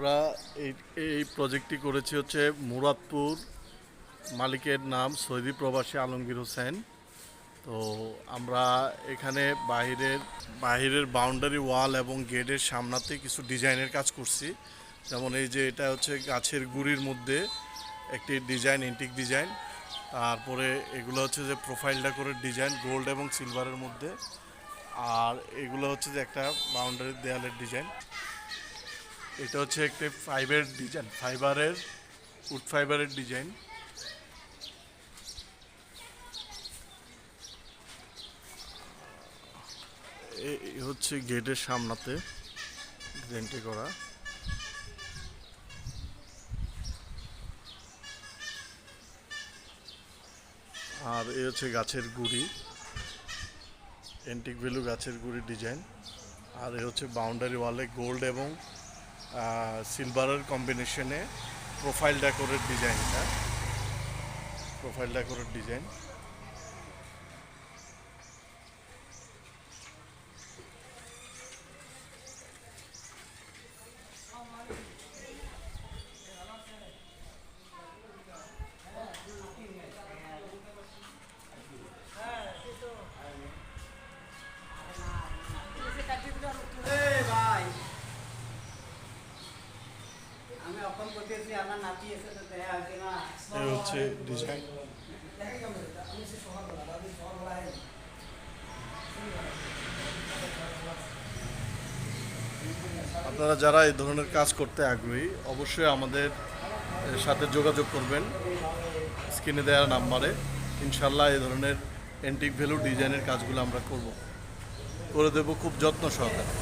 আমরা এই এই প্রজেক্টটি করেছি হচ্ছে মুরাদপুর, মালিকের নাম সৌদি প্রবাসী আলমগীর হোসেন। তো আমরা এখানে বাহিরের বাউন্ডারি ওয়াল এবং গেটের সামনাতে কিছু ডিজাইনের কাজ করছি। যেমন এই যে এটা হচ্ছে গাছের গুঁড়ির মধ্যে একটি ডিজাইন, এন্টিক ডিজাইন। তারপরে এগুলো হচ্ছে যে প্রোফাইলটা করে ডিজাইন গোল্ড এবং সিলভারের মধ্যে। আর এগুলো হচ্ছে যে একটা বাউন্ডারি দেয়ালের ডিজাইন। এটা হচ্ছে একটা ফাইবারের ডিজাইন, উড ফাইবারের ডিজাইন। এই হচ্ছে গেটের সামনাতে ডিজাইনটি করা। আর এই হচ্ছে গাছের গুঁড়ি, এন্টিক ভ্যালু গাছের গুঁড়ি ডিজাইন। আর এই হচ্ছে বাউন্ডারি ওয়ালে গোল্ড এবং সিলভারের কম্বিনেশনে প্রোফাইল ডেকোরের ডিজাইনটা, প্রোফাইল ডেকোরের ডিজাইন। এই হচ্ছে ডিজাইন। আপনারা যারা এই ধরনের কাজ করতে আগ্রহী অবশ্যই আমাদের সাথে যোগাযোগ করবেন স্ক্রিনে দেওয়া নাম্বারে। ইনশাল্লাহ এই ধরনের এন্টিক ভ্যালু ডিজাইনের কাজগুলো আমরা করে দেব খুব যত্ন সহকারে।